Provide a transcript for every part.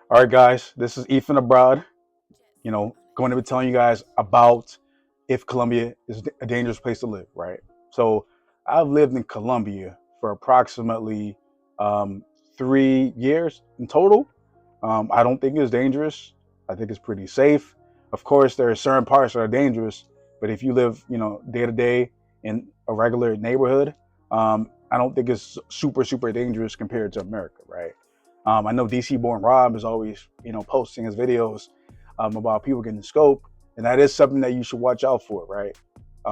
All right, guys, this is Ethan abroad. Going to be telling you guys about if Colombia is a dangerous place to live, right? So, I've lived in Colombia for approximately 3 years in total. I don't think it's dangerous. I think it's pretty safe. Of course, there are certain parts that are dangerous, but if you live, day to day in a regular neighborhood, I don't think it's super, super dangerous compared to America, right? I know DC Born Rob is always, posting his videos about people getting scoped, and that is something that you should watch out for, right?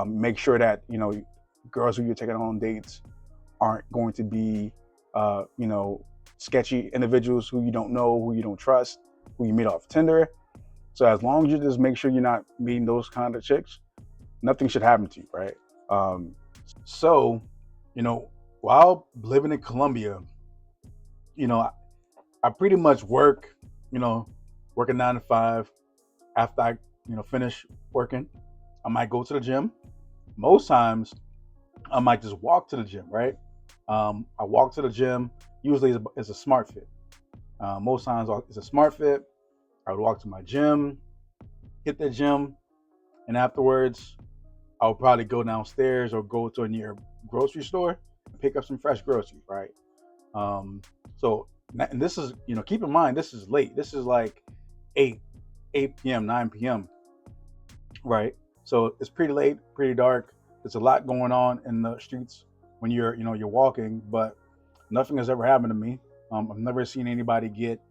Make sure that girls who you're taking on dates aren't going to be, sketchy individuals who you don't know, who you don't trust, who you meet off Tinder. So as long as you just make sure you're not meeting those kind of chicks, nothing should happen to you, right? Um, so, you know, while living in Colombia, you know, I pretty much work, you know, working 9 to 5. After I, finish working, I might go to the gym. Most times, I might just walk to the gym, right? I walk to the gym. Usually, it's a smart fit. Most times, it's a smart fit. I would walk to my gym, hit the gym, and afterwards, I would probably go downstairs or go to a near grocery store and pick up some fresh groceries, right? Um, so, and this is, keep in mind, this is late. This is like 8, 8 p.m., 9 p.m., right? So it's pretty late, pretty dark. There's a lot going on in the streets when you're walking, but nothing has ever happened to me. I've never seen anybody get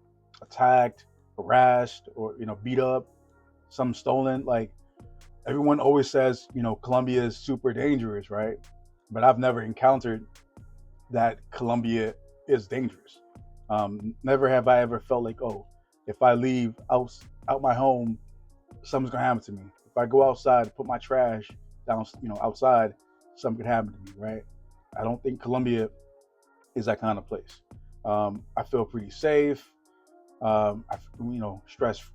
attacked, harassed, or beat up, some stolen. Like everyone always says, Colombia is super dangerous, right? But I've never encountered that Colombia is dangerous. Never have I ever felt like, oh, if I leave out my home, something's gonna happen to me. If I go outside, put my trash down, outside, something could happen to me, right? I don't think Colombia is that kind of place. I feel pretty safe. Stress,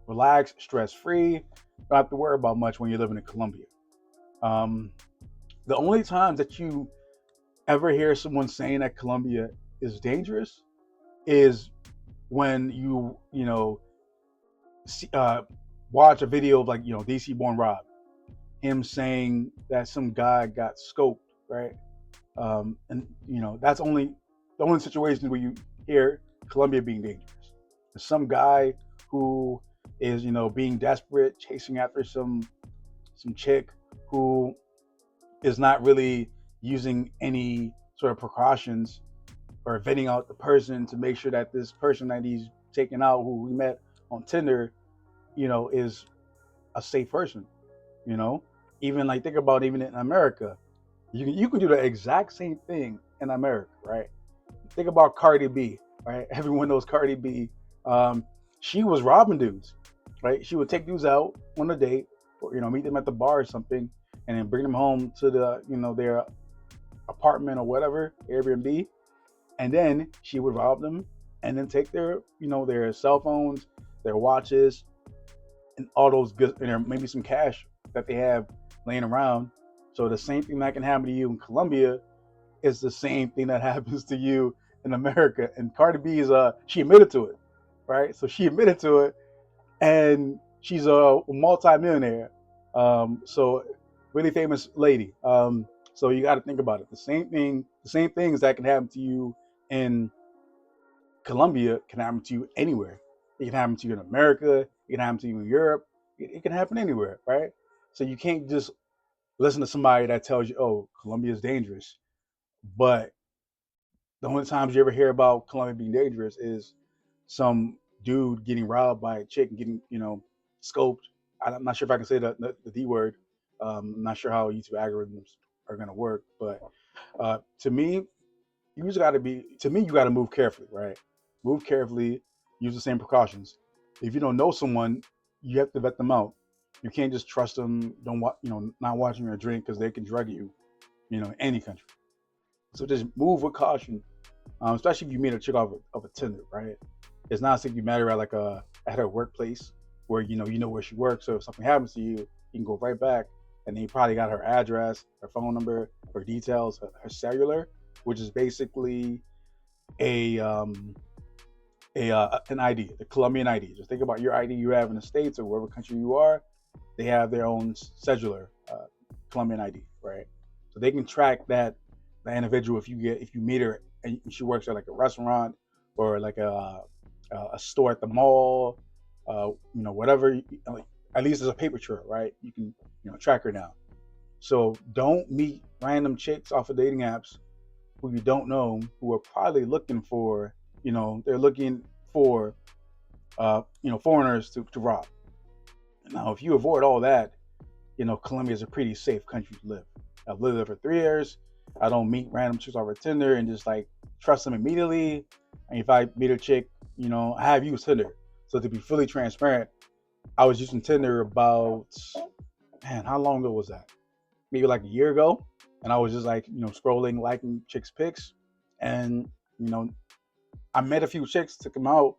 relaxed, stress free. Don't have to worry about much when you're living in Colombia. Um, the only times that you ever hear someone saying that Colombia is dangerous is when see, watch a video of like DC Born Rob, him saying that some guy got scoped, right? And that's only the only situation where you hear Colombia being dangerous. Some guy who is being desperate, chasing after some chick who is not really using any sort of precautions or vetting out the person to make sure that this person that he's taking out, who we met on Tinder, is a safe person. You know, even like think about even in America, you can do the exact same thing in America, right? Think about Cardi B, right? Everyone knows Cardi B. Um, she was robbing dudes, right? She would take dudes out on a date, or meet them at the bar or something, and then bring them home to their apartment or whatever Airbnb, and then she would rob them, and then take their cell phones, their watches, and all those goods, and maybe some cash that they have laying around. So the same thing that can happen to you in Colombia is the same thing that happens to you in America. And Cardi B is she admitted to it, right? So she admitted to it, and she's a multi-millionaire. So really famous lady. So you got to think about it. The same things that can happen to you in Colombia can happen to you anywhere. It can happen to you in America. It can happen to you in Europe. It can happen anywhere, right? So you can't just listen to somebody that tells you, "Oh, Colombia is dangerous." But the only times you ever hear about Colombia being dangerous is some dude getting robbed by a chick and getting, scoped. I'm not sure if I can say the D word. I'm not sure how YouTube algorithms are going to work, but to me, you just got to be. To me, you got to move carefully, right? Move carefully. Use the same precautions. If you don't know someone, you have to vet them out. You can't just trust them. Don't not watching your drink because they can drug you. In any country. So just move with caution, especially if you meet a chick off of a Tinder, right? It's not as if you met her at like at her workplace where you know where she works. So if something happens to you, you can go right back, and then you probably got her address, her phone number, her details, her cellular, which is basically a an ID, the Colombian ID. Just think about your ID you have in the States or wherever country you are. They have their own cellular Colombian ID, right? So they can track that individual if you meet her and she works at like a restaurant or like a store at the mall, whatever. Like, at least there's a paper trail, right? You can track her down. So don't meet random chicks off of dating apps who you don't know who are probably looking for, they're looking for foreigners to rob. Now, if you avoid all that, Colombia is a pretty safe country to live. I've lived there for 3 years. I don't meet random chicks over Tinder and just like trust them immediately. And if I meet a chick, I have used Tinder. So to be fully transparent, I was using Tinder about, man, how long ago was that? Maybe like a year ago. And I was just like, scrolling, liking chicks' pics. And, you know, I met a few chicks, took them out,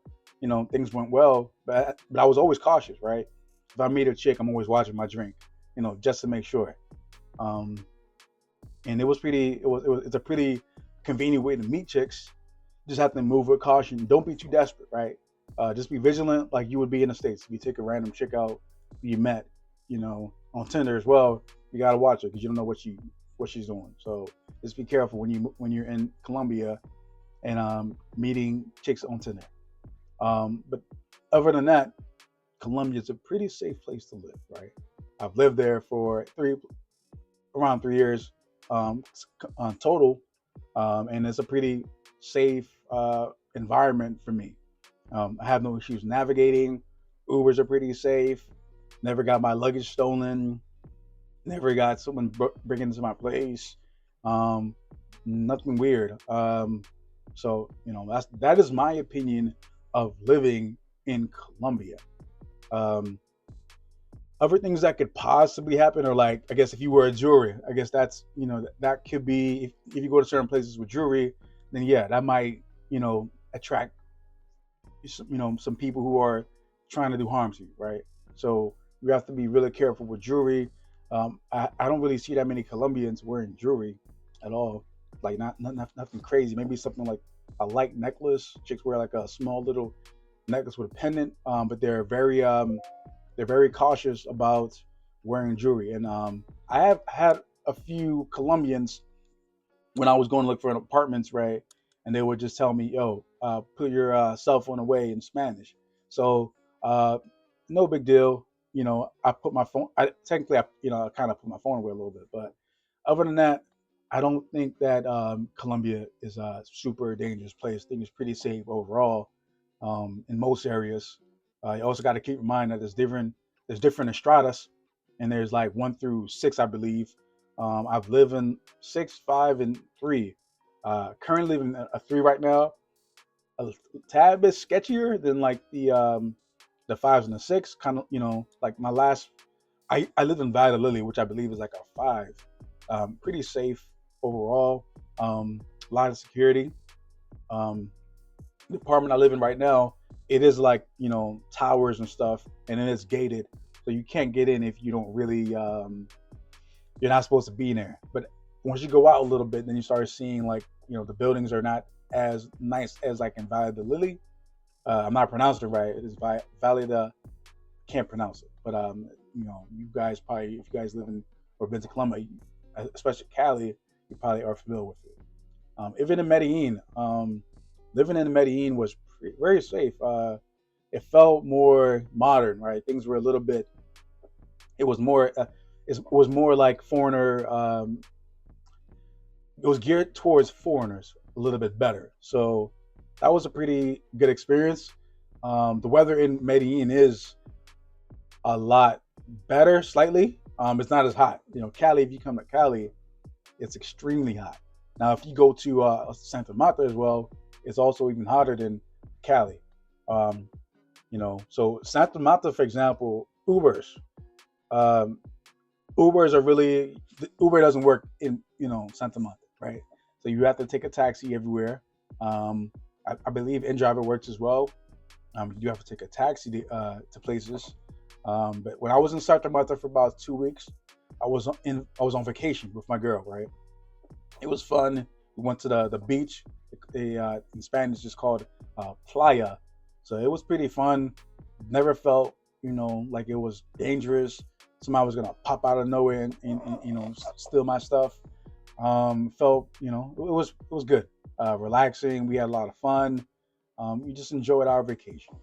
things went well, but I was always cautious, right? If I meet a chick, I'm always watching my drink, just to make sure. Um, and it's a pretty convenient way to meet chicks. Just have to move with caution. Don't be too desperate, right? Just be vigilant like you would be in the States. If you take a random chick out you met, on Tinder as well, you gotta watch her because you don't know what she's doing. So just be careful when you're in Colombia and meeting chicks on Tinder. But other than that, Colombia is a pretty safe place to live, right? I've lived there for around 3 years total, and it's a pretty safe environment for me. I have no issues navigating. Ubers are pretty safe. Never got my luggage stolen. Never got someone bringing into my place. Um, Nothing weird. So that is my opinion of living in Colombia. Um, Other things that could possibly happen are like, I guess if you were a jewelry, I guess that's that could be if you go to certain places with jewelry, then yeah, that might attract some people who are trying to do harm to you, right? So you have to be really careful with jewelry. I don't really see that many Colombians wearing jewelry at all, like nothing crazy. Maybe something like a light necklace. Chicks wear like a small little necklace with a pendant, but they're very cautious about wearing jewelry. And I have had a few Colombians when I was going to look for an apartments, right? And they would just tell me, "Yo, put your cell phone away" in Spanish. So uh, no big deal. I put my phone. I kind of put my phone away a little bit, but other than that, I don't think that Colombia is a super dangerous place. I think it's pretty safe overall in most areas. You also got to keep in mind that there's different estradas, and there's like 1 through 6, I believe. I've lived in 6, 5, and 3. Currently living in a 3 right now. A tad bit sketchier than like the 5s and the 6. Kind of like my last. I live in Valley Lily, which I believe is like a 5. Pretty safe overall. A lot of security. Um, the apartment I live in right now, it is like towers and stuff, and it is gated, so you can't get in if you don't really you're not supposed to be in there. But once you go out a little bit, then you start seeing like the buildings are not as nice as like in Valle de Lily. I'm not pronouncing it right. It is Valle de. Can't pronounce it, but you guys probably, if you guys live in or been to Colombia, especially Cali, you probably are familiar with it. Even in Medellin, living in Medellin was very safe. It felt more modern, right? Things were a little bit. It was more. It was more like foreigner. It was geared towards foreigners a little bit better. So that was a pretty good experience. The weather in Medellin is a lot better, slightly. It's not as hot. Cali. If you come to Cali, it's extremely hot. Now, if you go to Santa Marta as well, it's also even hotter than Cali. Um, so Santa Marta, for example, Ubers. Um, Ubers are really Uber doesn't work in Santa Marta, right? So you have to take a taxi everywhere. I believe InDriver works as well. You do have to take a taxi to places. But when I was in Santa Marta for about 2 weeks, I was on vacation with my girl, right? It was fun. We went to the beach. In Spanish, it's called playa. So it was pretty fun. Never felt, like it was dangerous. Somebody was gonna pop out of nowhere and steal my stuff. Felt, it was good, relaxing. We had a lot of fun. We just enjoyed our vacation.